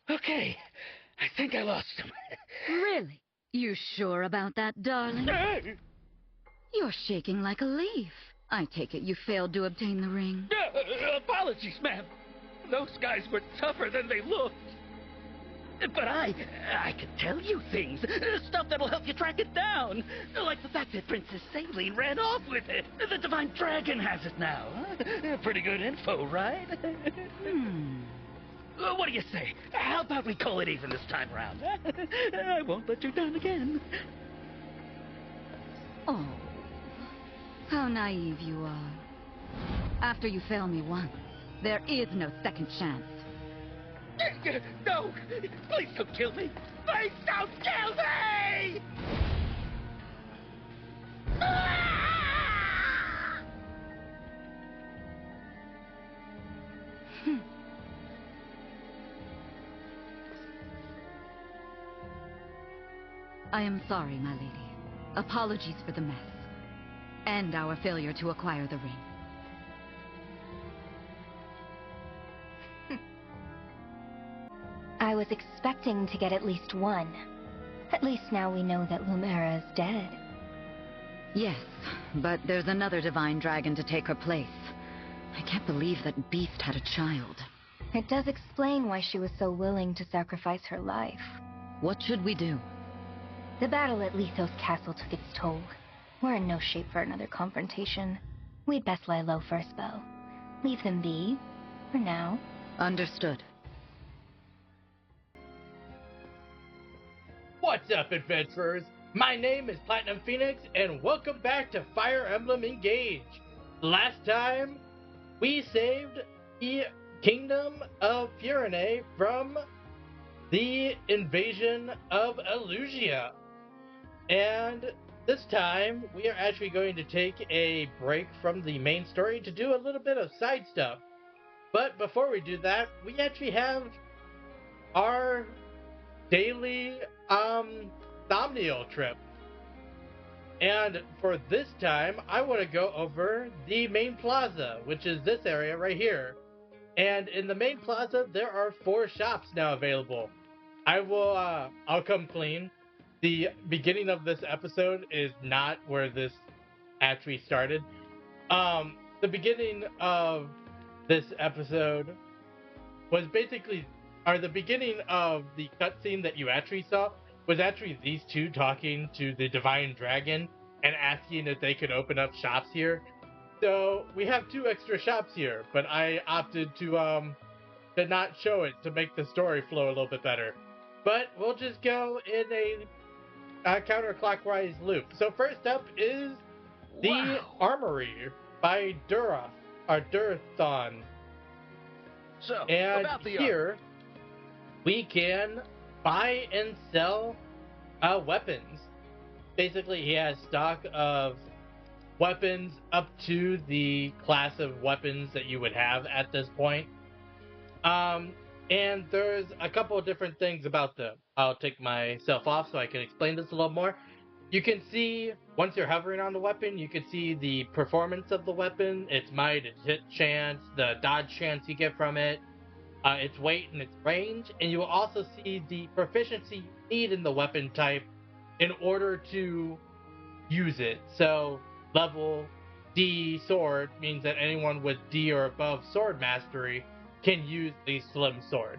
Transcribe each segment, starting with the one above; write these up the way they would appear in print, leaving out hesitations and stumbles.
Okay, I think I lost him. Really? You sure about that, darling? You're shaking like a leaf. I take it you failed to obtain the ring. Apologies, ma'am. Those guys were tougher than they looked. But I can tell you things. Stuff that'll help you track it down. Like the fact that Princess Saline ran off with it. The Divine Dragon has it now. Pretty good info, right? What do you say? How about we call it even this time round? I won't let you down again. Oh, how naive you are. After you fail me once, there is no second chance. No! Please don't kill me! Please don't kill me! I am sorry, my lady. Apologies for the mess. And our failure to acquire the ring. I was expecting to get at least one. At least now we know that Lumera is dead. Yes, but there's another divine dragon to take her place. I can't believe that beast had a child. It does explain why she was so willing to sacrifice her life. What should we do? The battle at Lithos Castle took its toll. We're in no shape for another confrontation. We'd best lie low for a spell. Leave them be, for now. Understood. What's up, adventurers? My name is Platinum Phoenix, and welcome back to Fire Emblem Engage. Last time, we saved the Kingdom of Firene from the invasion of Elusia. And this time, we are actually going to take a break from the main story to do a little bit of side stuff. But before we do that, we actually have our daily Thomnial trip. And for this time, I want to go over the main plaza, which is this area right here. And in the main plaza, there are 4 shops now available. I'll come clean. The beginning of this episode is not where this actually started. The beginning of this episode was basically, or the beginning of the cutscene that you actually saw was actually these two talking to the Divine Dragon and asking if they could open up shops here. So we have 2 extra shops here, but I opted to not show it to make the story flow a little bit better. But we'll just go in a counterclockwise loop. So first up is the Armory by Durthon. So, And about the here, we can buy and sell weapons. Basically, he has stock of weapons up to the class of weapons that you would have at this point. And there's a couple of different things about them. I'll take myself off so I can explain this a little more. You can see, once you're hovering on the weapon, you can see the performance of the weapon, its might, its hit chance, the dodge chance you get from it, its weight and its range, and you will also see the proficiency you need in the weapon type in order to use it. So, level D sword means that anyone with D or above sword mastery can use the slim sword.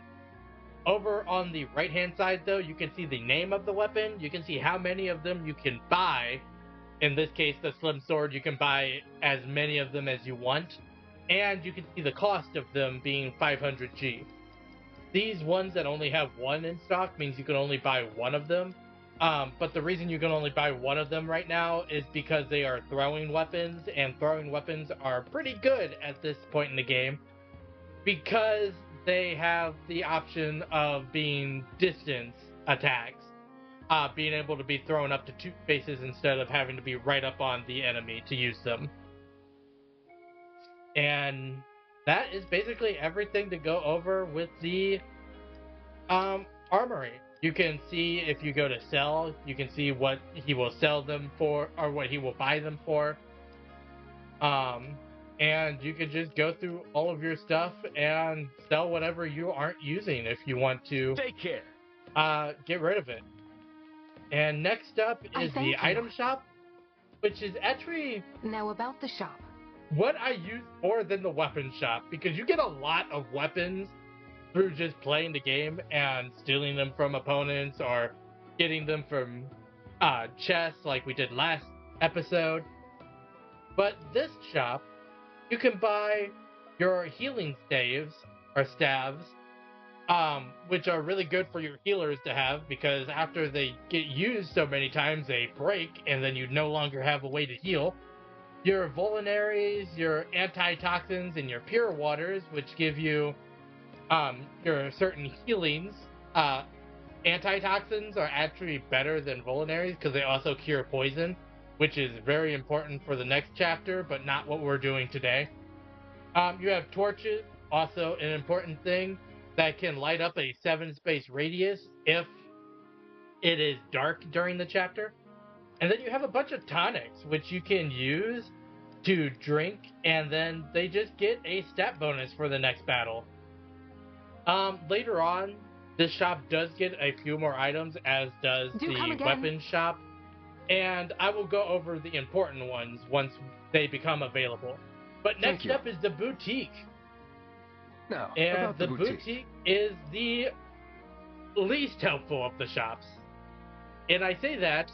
Over on the right hand side though, you can see the name of the weapon, you can see how many of them you can buy. In this case, the slim sword, you can buy as many of them as you want, and you can see the cost of them being 500G. These ones that only have 1 in stock means you can only buy 1 of them. But the reason you can only buy 1 of them right now is because they are throwing weapons, and throwing weapons are pretty good at this point in the game because they have the option of being distance attacks, being able to be thrown up to 2 spaces instead of having to be right up on the enemy to use them. And that is basically everything to go over with the armory. You can see, if you go to sell, you can see what he will sell them for, or what he will buy them for. and you can just go through all of your stuff and sell whatever you aren't using if you want to. Take care. Get rid of it. And next up is the item shop, which is actually Now about the shop. what I use more than the weapon shop, because you get a lot of weapons through just playing the game and stealing them from opponents or getting them from chests like we did last episode. But this shop, you can buy your healing staves or staves, which are really good for your healers to have, because after they get used so many times they break and then you no longer have a way to heal. Your vulneraries, your antitoxins, and your pure waters, which give you your certain healings. Antitoxins are actually better than vulneraries because they also cure poison, which is very important for the next chapter, but not what we're doing today. You have torches, also an important thing, that can light up a 7-space radius if it is dark during the chapter. And then you have a bunch of tonics, which you can use to drink, and then they just get a stat bonus for the next battle. Later on, this shop does get a few more items, as does the weapon shop. And I will go over the important ones once they become available. But next up is the boutique. Now, and about the boutique is the least helpful of the shops. And I say that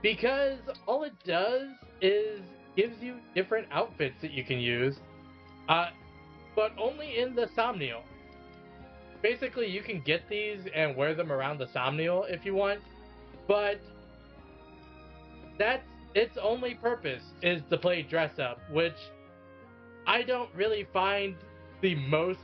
because all it does is gives you different outfits that you can use, but only in the Somnial. Basically, you can get these and wear them around the Somnial if you want, but that's its only purpose is to play dress up, which I don't really find the most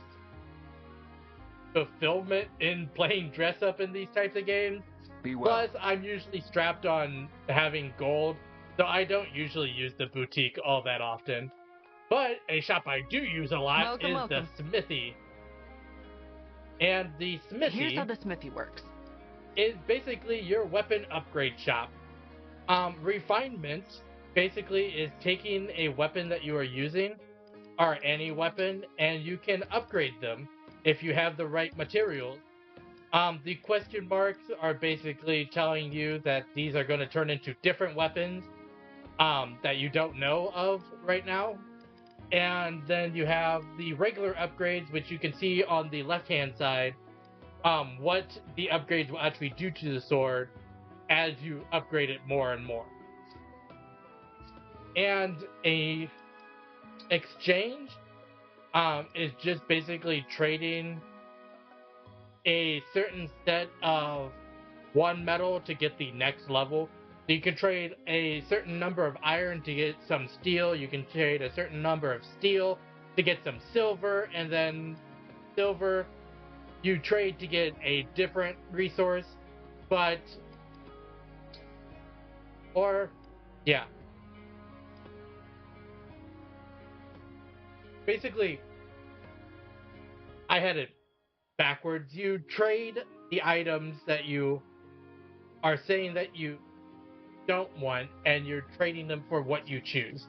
fulfillment in playing dress up in these types of games. Plus, I'm usually strapped on having gold, so I don't usually use the boutique all that often. But a shop I do use a lot is the smithy. And the smithy... Here's how the smithy works. ...is basically your weapon upgrade shop. Refinement basically is taking a weapon that you are using, or any weapon, and you can upgrade them if you have the right materials. The question marks are basically telling you that these are going to turn into different weapons that you don't know of right now. And then you have the regular upgrades, which you can see on the left-hand side, what the upgrades will actually do to the sword as you upgrade it more and more. And a exchange is just basically trading a certain set of one metal to get the next level. So you can trade a certain number of iron to get some steel, you can trade a certain number of steel to get some silver, and then silver you trade to get a different resource, but basically I had it backwards. You trade the items that you are saying that you don't want, and you're trading them for what you choose.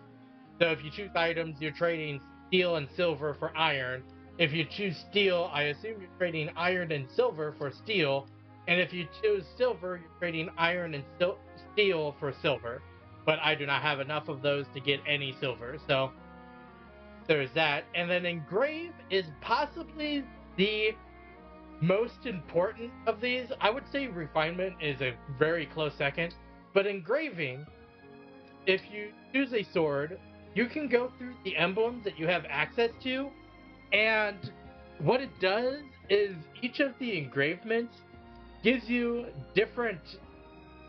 So if you choose items, you're trading steel and silver for iron. If you choose steel, I assume you're trading iron and silver for steel. And if you choose silver, you're trading iron and steel for silver. But I do not have enough of those to get any silver, so there's that. And then engrave is possibly the most important of these. I would say refinement is a very close second. But engraving, if you choose a sword, you can go through the emblems that you have access to, and what it does is each of the engravements gives you different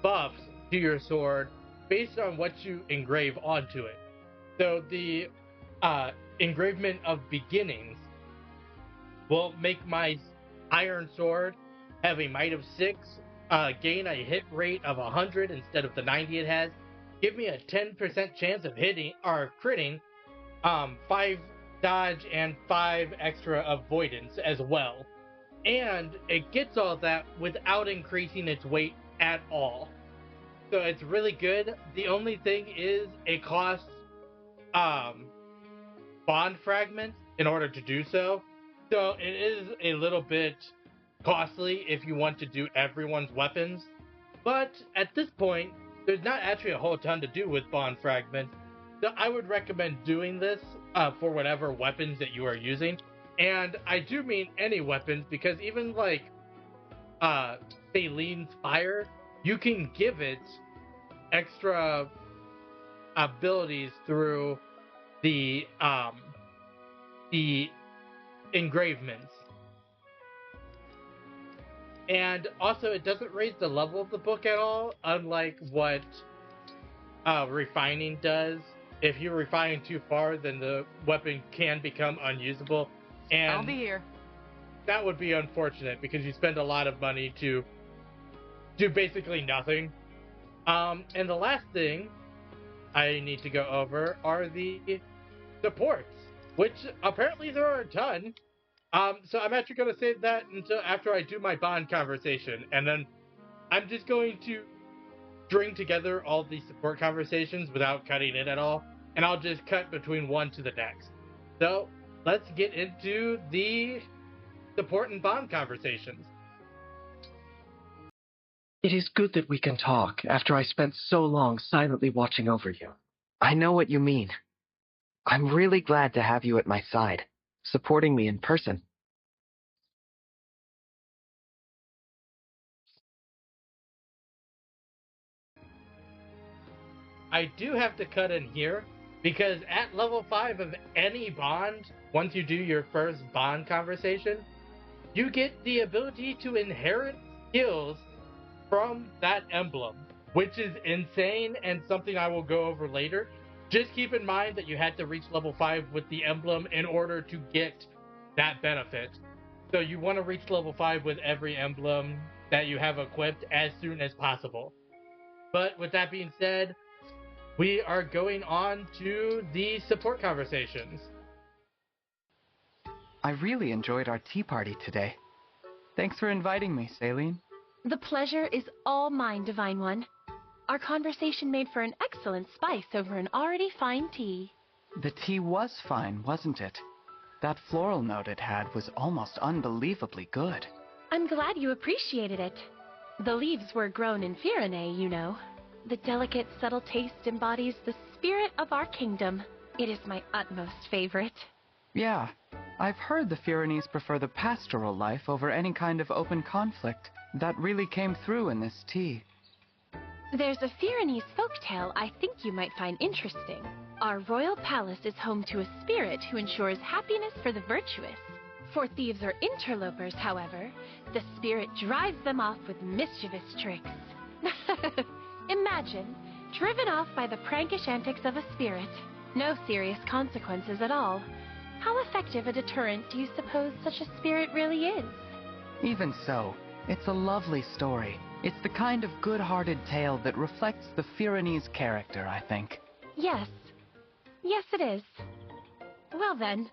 buffs to your sword based on what you engrave onto it. So the engravement of beginnings will make my iron sword have a might of 6, gain a hit rate of 100 instead of the 90 it has, give me a 10% chance of hitting or critting, 5 dodge and 5 extra avoidance as well. And it gets all that without increasing its weight at all. So it's really good. The only thing is it costs bond fragments in order to do so. So it is a little bit costly if you want to do everyone's weapons. But at this point, there's not actually a whole ton to do with bond fragments. So I would recommend doing this for whatever weapons that you are using. And I do mean any weapons, because even like Salene's fire, you can give it extra abilities through the engravements. And also, it doesn't raise the level of the book at all, unlike what refining does. If you refine too far, then the weapon can become unusable. And I'll be here. that would be unfortunate, because you spend a lot of money to do basically nothing. And the last thing I need to go over are the supports, which apparently there are a ton. So I'm actually going to save that until after I do my bond conversation, and then I'm just going to string together all the support conversations without cutting it at all, and I'll just cut between one to the next. So let's get into the support and bond conversations. It is good that we can talk after I spent so long silently watching over you. I know what you mean. I'm really glad to have you at my side, supporting me in person. I do have to cut in here, because at level 5 of any bond, once you do your first bond conversation, you get the ability to inherit skills from that emblem, which is insane and something I will go over later. Just keep in mind that you had to reach level 5 with the emblem in order to get that benefit. So you want to reach level 5 with every emblem that you have equipped as soon as possible. But with that being said, we are going on to the support conversations. I really enjoyed our tea party today. Thanks for inviting me, Salene. The pleasure is all mine, Divine One. Our conversation made for an excellent spice over an already fine tea. The tea was fine, wasn't it? That floral note it had was almost unbelievably good. I'm glad you appreciated it. The leaves were grown in Firene, you know. The delicate, subtle taste embodies the spirit of our kingdom. It is my utmost favorite. Yeah, I've heard the Firenes prefer the pastoral life over any kind of open conflict. That really came through in this tea. There's a Firenese folktale I think you might find interesting. Our royal palace is home to a spirit who ensures happiness for the virtuous. For thieves or interlopers, however, the spirit drives them off with mischievous tricks. Imagine, driven off by the prankish antics of a spirit. No serious consequences at all. How effective a deterrent do you suppose such a spirit really is? Even so, it's a lovely story. It's the kind of good-hearted tale that reflects the Firenese character, I think. Yes. Yes, it is. Well then,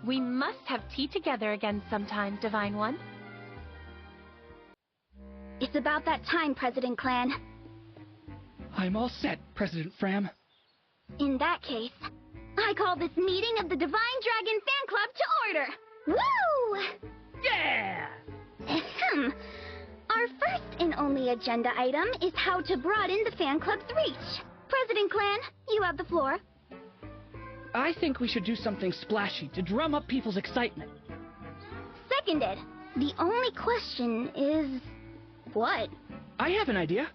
we must have tea together again sometime, Divine One. It's about that time, President Clan. I'm all set, President Fram. In that case, I call this meeting of the Divine Dragon Fan Club to order. Woo! Yeah! Ahem. Our first and only agenda item is how to broaden the fan club's reach. President Clan, you have the floor. I think we should do something splashy to drum up people's excitement. Seconded. The only question is... what? I have an idea.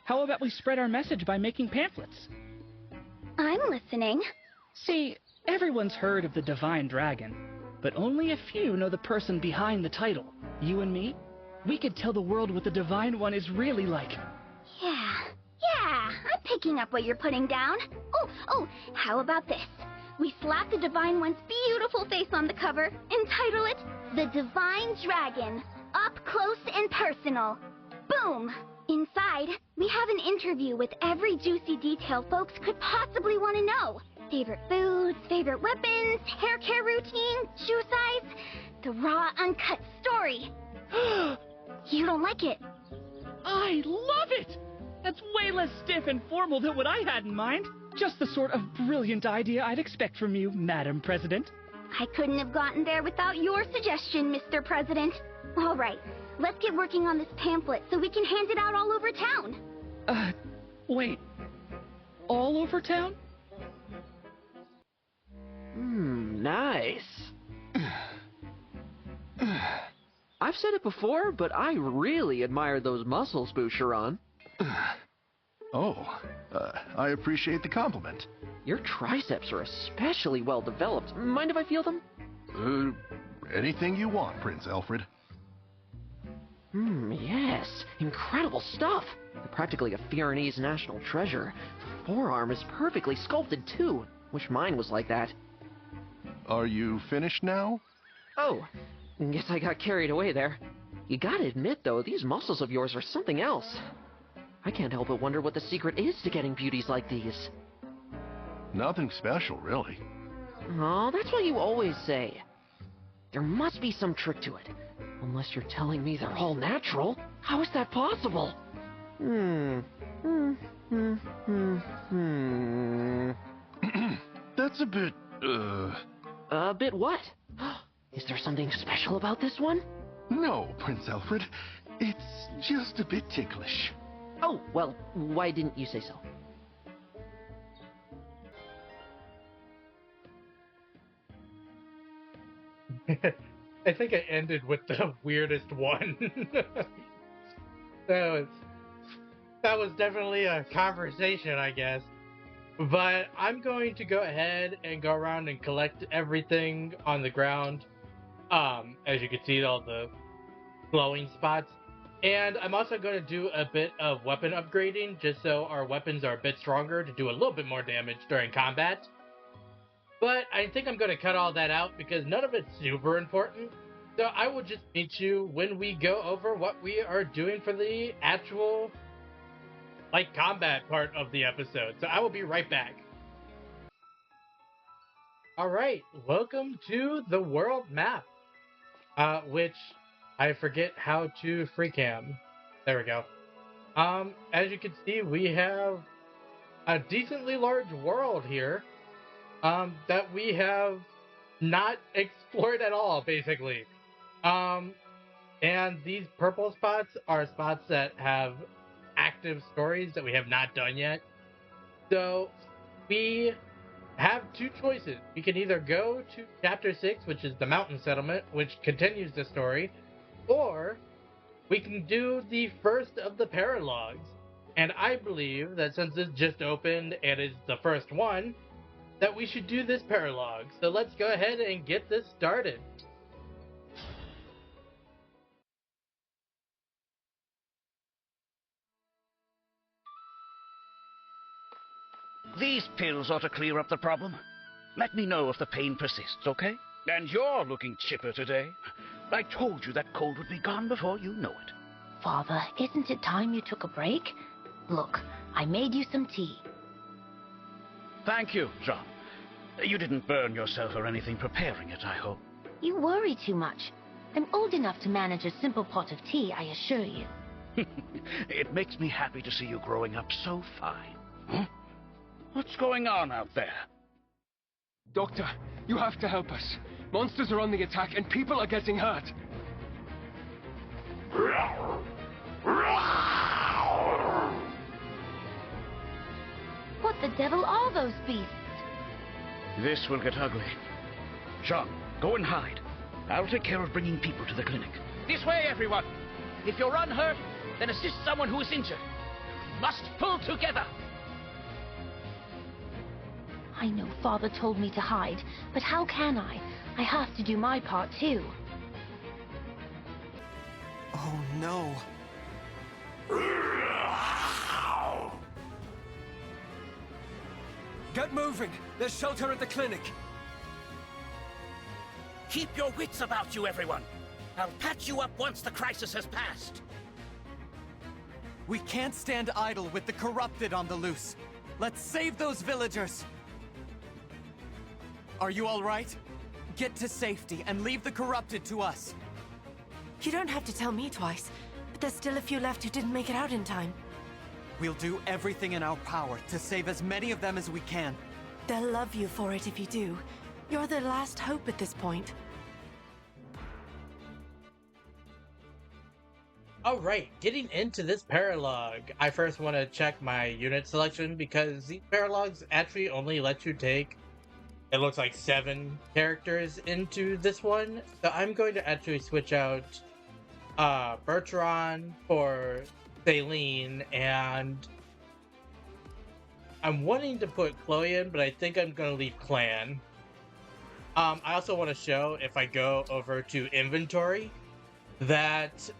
How about we spread our message by making pamphlets? I'm listening. See, everyone's heard of the Divine Dragon, but only a few know the person behind the title. You and me? We could tell the world what the Divine One is really like. Yeah, I'm picking up what you're putting down. Oh, how about this? We slap the Divine One's beautiful face on the cover and title it The Divine Dragon, Up Close and Personal. Boom! Inside, we have an interview with every juicy detail folks could possibly want to know. Favorite foods, favorite weapons, hair care routine, shoe size, the raw, uncut story. You don't like it? I love it! That's way less stiff and formal than what I had in mind. Just the sort of brilliant idea I'd expect from you, Madam President. I couldn't have gotten there without your suggestion, Mr. President. All right, let's get working on this pamphlet so we can hand it out all over town. Wait. All over town? Nice. I've said it before, but I really admire those muscles, Boucheron. I appreciate the compliment. Your triceps are especially well developed. Mind if I feel them? Anything you want, Prince Alfred. Yes. Incredible stuff. They're practically a Firenese national treasure. The forearm is perfectly sculpted, too. Wish mine was like that. Are you finished now? Oh, guess I got carried away there. You gotta admit, though, these muscles of yours are something else. I can't help but wonder what the secret is to getting beauties like these. Nothing special, really. Oh, that's what you always say. There must be some trick to it. Unless you're telling me they're all natural. How is that possible? That's a bit, A bit what? Is there something special about this one? No, Prince Alfred. It's just a bit ticklish. Oh, well, why didn't you say so? I think I ended with the weirdest one. That was definitely a conversation, I guess. But I'm going to go ahead and go around and collect everything on the ground. As you can see, all the glowing spots. And I'm also going to do a bit of weapon upgrading, just so our weapons are a bit stronger to do a little bit more damage during combat. But I think I'm going to cut all that out because none of it's super important. So I will just meet you when we go over what we are doing for the actual, combat part of the episode. So I will be right back. Alright, welcome to the world map. Which I forget how to free cam. There we go. As you can see, we have a decently large world here. That we have not explored at all, basically. And these purple spots are spots that have active stories that we have not done yet. So, we have two choices. We can either go to Chapter 6, which is the mountain settlement, which continues the story, or we can do the first of the paralogues. And I believe that since this just opened and is the first one, that we should do this paralogue. So let's go ahead and get this started. These pills ought to clear up the problem. Let me know if the pain persists, okay? And you're looking chipper today. I told you that cold would be gone before you know it. Father, isn't it time you took a break? Look, I made you some tea. Thank you, Jean. You didn't burn yourself or anything preparing it, I hope. You worry too much. I'm old enough to manage a simple pot of tea, I assure you. It makes me happy to see you growing up so fine. Huh? What's going on out there? Doctor, you have to help us. Monsters are on the attack and people are getting hurt. What the devil are those beasts? This will get ugly. Jean, go and hide. I'll take care of bringing people to the clinic. This way, everyone! If you're unhurt, then assist someone who is injured. We must pull together! I know Father told me to hide, but how can I? I have to do my part too. Oh no. Get moving! There's shelter at the clinic! Keep your wits about you, everyone! I'll patch you up once the crisis has passed! We can't stand idle with the corrupted on the loose. Let's save those villagers! Are you all right? Get to safety and leave the corrupted to us. You don't have to tell me twice, but there's still a few left who didn't make it out in time. We'll do everything in our power to save as many of them as we can. They'll love you for it if you do. You're their last hope at this point. Alright, getting into this paralogue, I first want to check my unit selection because these paralogues actually only let you take, it looks like 7 characters into this one. So I'm going to actually switch out Bertrand for Celine, and I'm wanting to put Chloe in, but I think I'm going to leave Clan. I also want to show, if I go over to inventory, that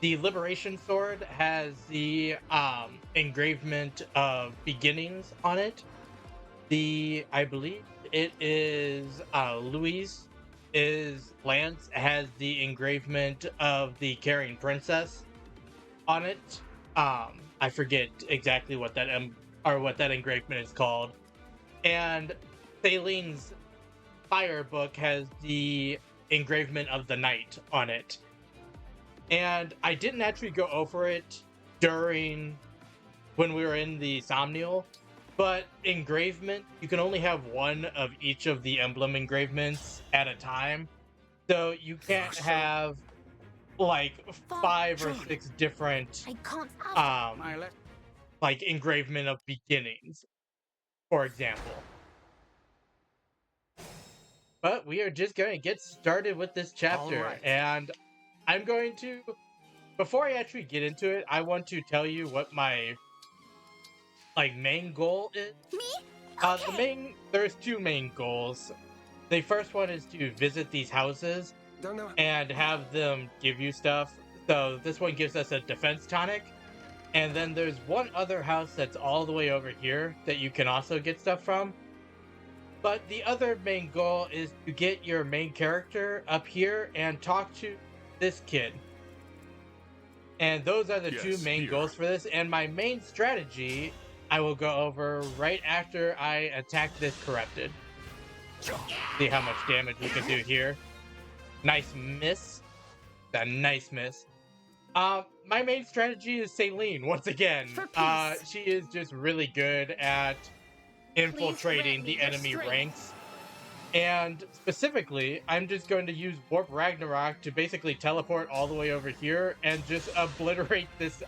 the Liberation Sword has the engravement of beginnings on it. I believe it is Louis' lance has the engravement of the Carrying Princess on it. I forget exactly what that engravement is called. And Celine's Fire book has the engravement of the Knight on it. And I didn't actually go over it during when we were in the Somnial, but engravement, you can only have one of each of the emblem engravements at a time. So you can't have like 5 or 6 different like engravement of beginnings, for example. But we are just going to get started with this chapter, and I'm going to, before I actually get into it, I want to tell you what my main goal is. Me? There's 2 main goals. The first one is to visit these houses and have them give you stuff. So this one gives us a defense tonic. And then there's one other house that's all the way over here that you can also get stuff from. But the other main goal is to get your main character up here and talk to this kid. And those are the 2 main goals for this. And my main strategy I will go over right after I attack this corrupted. See how much damage we can do here. Nice miss. A nice miss. My main strategy is Celine, once again. She is just really good at infiltrating the enemy ranks. And specifically, I'm just going to use Warp Ragnarok to basically teleport all the way over here and just obliterate this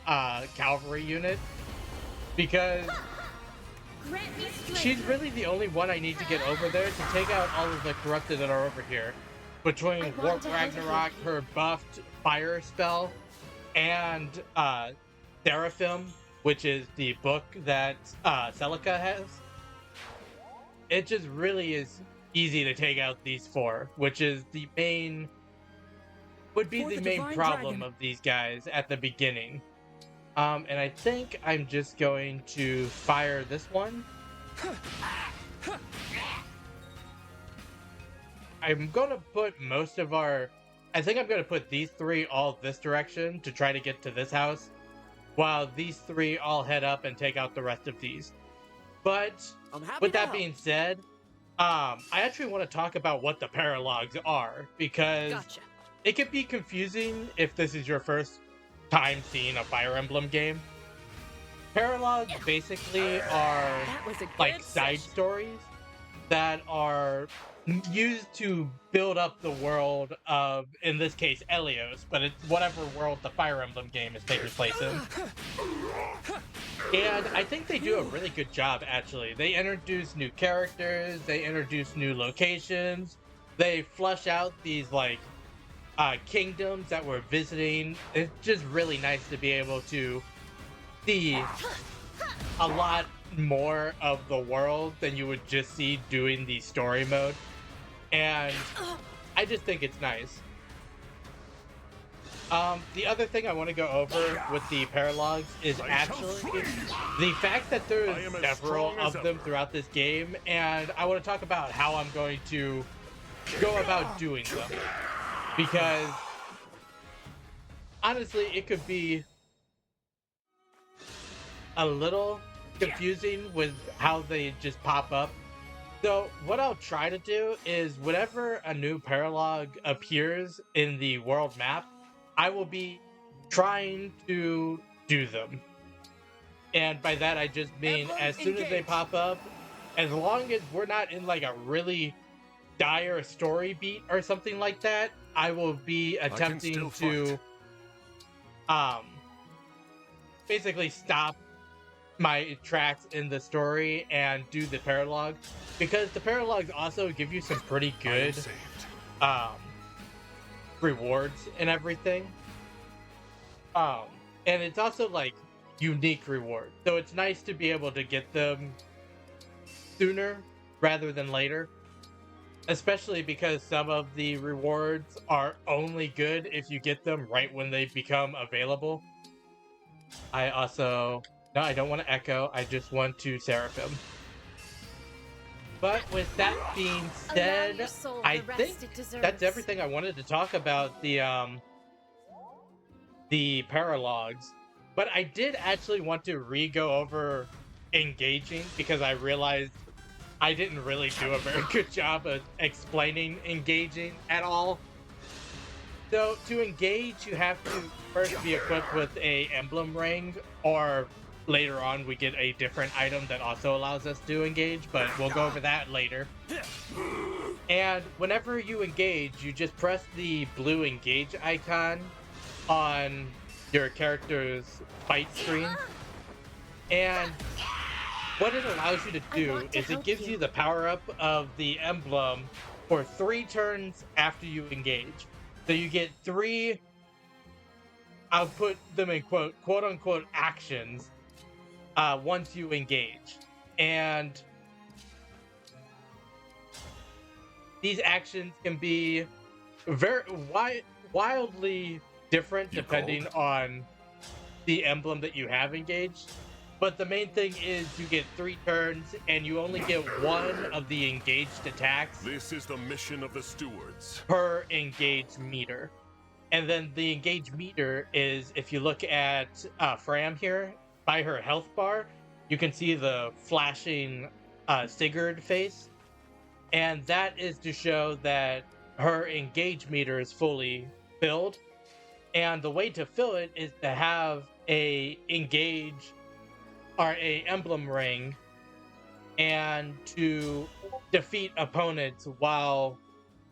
cavalry unit. Because she's really the only one I need to get over there to take out all of the corrupted that are over here. Between Warp Ragnarok, her buffed fire spell, and Seraphim, which is the book that Celica has. It just really is easy to take out these 4, which is the main problem of these guys at the beginning. And I think I'm just going to fire this one. I'm going to put I think I'm going to put these 3 all this direction to try to get to this house, while these 3 all head up and take out the rest of these. But with that being said, I actually want to talk about what the paralogues are, because it can be confusing if this is your first time seeing a Fire Emblem game. Paralogues basically are like side stories that are used to build up the world of, in this case, Elios, but it's whatever world the Fire Emblem game is taking place in. And I think they do a really good job, actually. They introduce new characters, they introduce new locations, they flesh out these, kingdoms that we're visiting. It's just really nice to be able to see a lot more of the world than you would just see doing the story mode. And I just think it's nice. The other thing I want to go over with the paralogues is actually the fact that there is several of them throughout this game, and I want to talk about how I'm going to go about doing them. Because honestly, it could be a little confusing with how they just pop up. So what I'll try to do is whenever a new paralogue appears in the world map, I will be trying to do them. And by that, I just mean as soon as they pop up, as long as we're not in like a really dire story beat or something like that, I will be attempting to basically stop my tracks in the story and do the paralogue, because the paralogues also give you some pretty good rewards and everything. And it's also like unique reward, so it's nice to be able to get them sooner rather than later, especially because some of the rewards are only good if you get them right when they become available. I also... No, I don't want to echo, I just want to Seraphim. But with that being said, I think that's everything I wanted to talk about the paralogues. But I did actually want to re-go over engaging, because I realized I didn't really do a very good job of explaining engaging at all. So to engage, you have to first be equipped with a emblem ring, or later on we get a different item that also allows us to engage, but we'll go over that later. And whenever you engage, you just press the blue engage icon on your character's fight screen. And what it allows you to do is it gives you the power-up of the emblem for 3 turns after you engage. So you get 3, I'll put them in quote-unquote actions once you engage. And these actions can be very wildly different depending on the emblem that you have engaged. But the main thing is you get 3 turns, and you only get 1 of the engaged attacks. This is the mission of the stewards. Per engage meter. And then the engage meter is, if you look at Fram here, by her health bar, you can see the flashing Sigurd face. And that is to show that her engage meter is fully filled. And the way to fill it is to have a engage or a emblem ring, and to defeat opponents while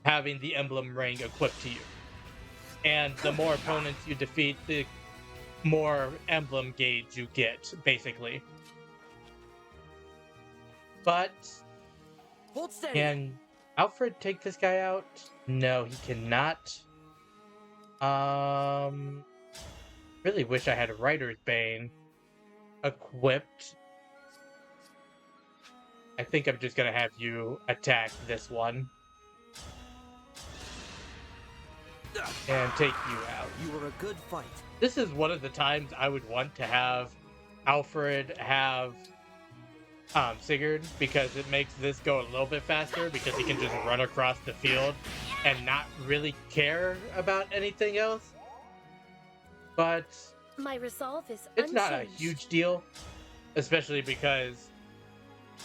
having the emblem ring equipped to you. And the more opponents you defeat, the more emblem gauge you get, basically. But can Alfred take this guy out? No, he cannot. Really wish I had Writer's Bane equipped. I think I'm just gonna have you attack this one and take you out. You were a good fight. This is one of the times I would want to have Alfred have Sigurd, because it makes this go a little bit faster, because he can just run across the field and not really care about anything else. But my resolve is it's not a huge deal, especially because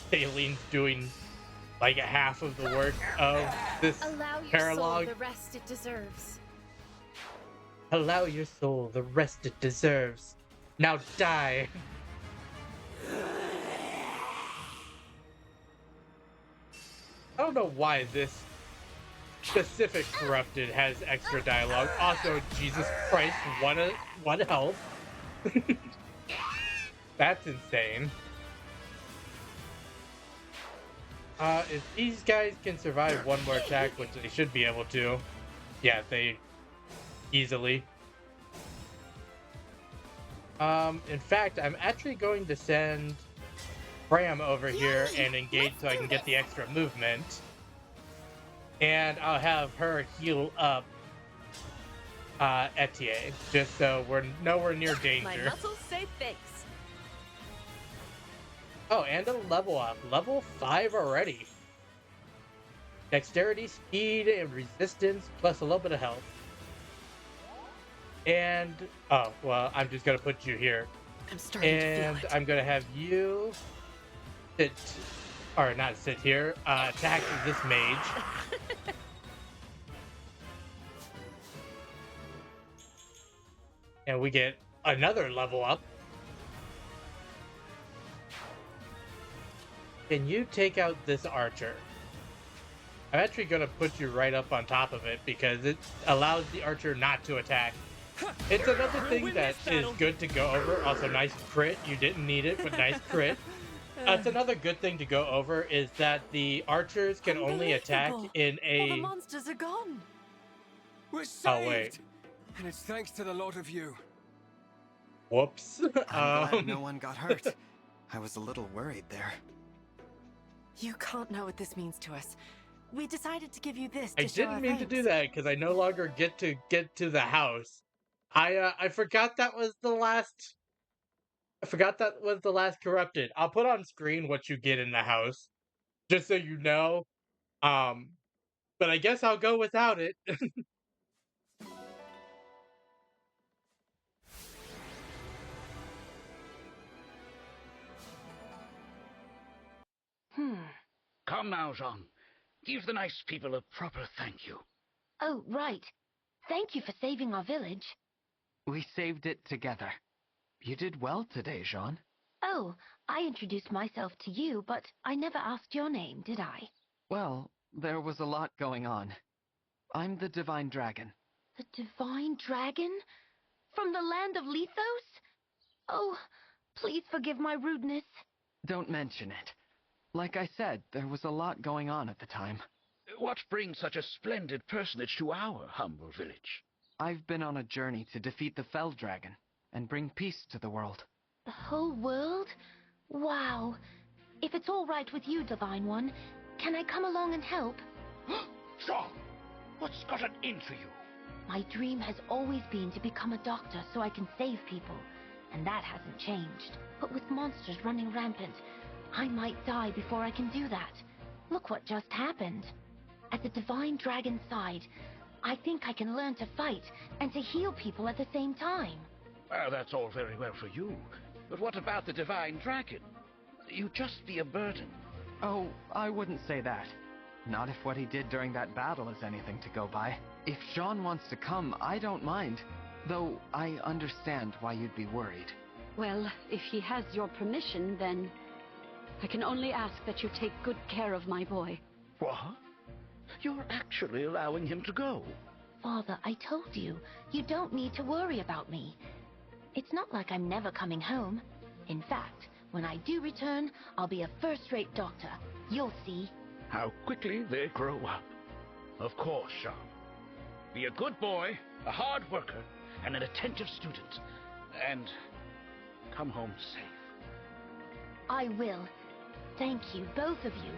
Thalen's doing like a half of the work of this paralogue. The rest it deserves. Allow your soul the rest it deserves. Now die. I don't know why this specific corrupted has extra dialogue. Also, Jesus Christ, one health. That's insane. If these guys can survive one more attack, which they should be able to, yeah, they easily. In fact, I'm actually going to send Fram over here and engage so I can get the extra movement. And I'll have her heal up Etienne, just so we're nowhere near danger. My muscles say thanks. Oh, and a level up. Level 5 already. Dexterity, speed, and resistance, plus a little bit of health. And, oh, well, I'm just going to put you here. I'm starting to feel it. I'm going to have you sit, or not sit here, attack this mage. And we get another level up. can you take out this archer? I'm actually going to put you right up on top of it because it allows the archer not to attack. It's another thing that is good to go over. Also, nice crit. You didn't need it, but nice crit. It's another good thing to go over is that the archers can only attack in a... All the monsters are gone. We're saved! Oh, wait. And it's thanks to the lot of you. Whoops. I'm glad no one got hurt. I was a little worried there. You can't know what this means to us. We decided to give you this to I show our didn't mean to thanks. do that because I no longer get to the house. I forgot that was the last... I forgot that was the last corrupted. I'll put on screen what you get in the house, just so you know. But I guess I'll go without it. Come now, Jean. Give the nice people a proper thank you. Oh, right. Thank you for saving our village. We saved it together. You did well today, Jean. Oh, I introduced myself to you, but I never asked your name, did I? Well, there was a lot going on. I'm the Divine Dragon. The Divine Dragon? From the land of Lethos? Oh, please forgive my rudeness. Don't mention it. Like I said, there was a lot going on at the time. What brings such a splendid personage to our humble village? I've been on a journey to defeat the Fell Dragon and bring peace to the world. The whole world? Wow. If it's all right with you, Divine One, can I come along and help? Jean, what's gotten into you? My dream has always been to become a doctor so I can save people, and that hasn't changed. But with monsters running rampant, I might die before I can do that. Look what just happened. At the Divine Dragon's side, I think I can learn to fight and to heal people at the same time. Well, that's all very well for you. But what about the Divine Dragon? You'd just be a burden. Oh, I wouldn't say that. Not if what he did during that battle is anything to go by. If Jean wants to come, I don't mind. Though I understand why you'd be worried. Well, if he has your permission, then I can only ask that you take good care of my boy. What? You're actually allowing him to go? Father, I told you, you don't need to worry about me. It's not like I'm never coming home. In fact, when I do return, I'll be a first-rate doctor. You'll see. How quickly they grow up. Of course, Jean. Be a good boy, a hard worker, and an attentive student. And come home safe. I will. Thank you, both of you.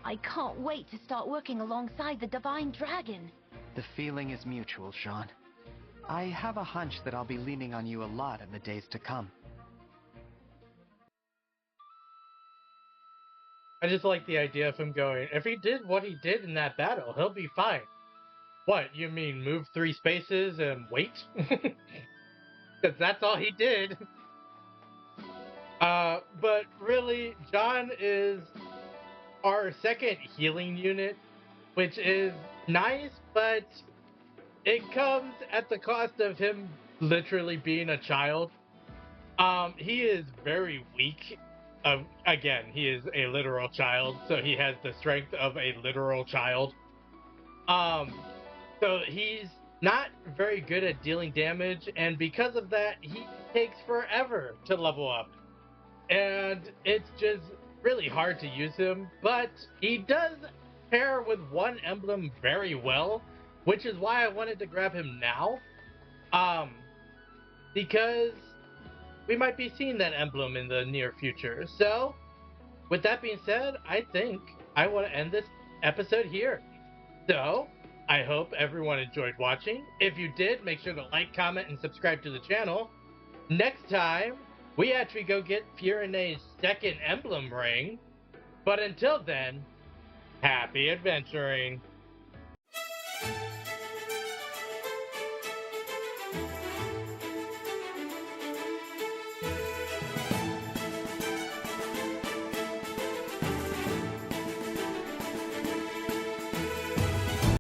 I can't wait to start working alongside the Divine Dragon. The feeling is mutual, Jean. I have a hunch that I'll be leaning on you a lot in the days to come. I just like the idea of him going, if he did what he did in that battle, he'll be fine. What, you mean move 3 spaces and wait? Because that's all he did. But really, John is our second healing unit, which is nice, but it comes at the cost of him literally being a child. He is very weak. Again, he is a literal child, so he has the strength of a literal child. So he's not very good at dealing damage, and because of that, he takes forever to level up. And it's just really hard to use him, but he does pair with one emblem very well, which is why I wanted to grab him now. Because we might be seeing that emblem in the near future. So, with that being said, I think I want to end this episode here. So, I hope everyone enjoyed watching. If you did, make sure to like, comment, and subscribe to the channel. Next time, we actually go get Firene's second emblem ring. But until then, happy adventuring.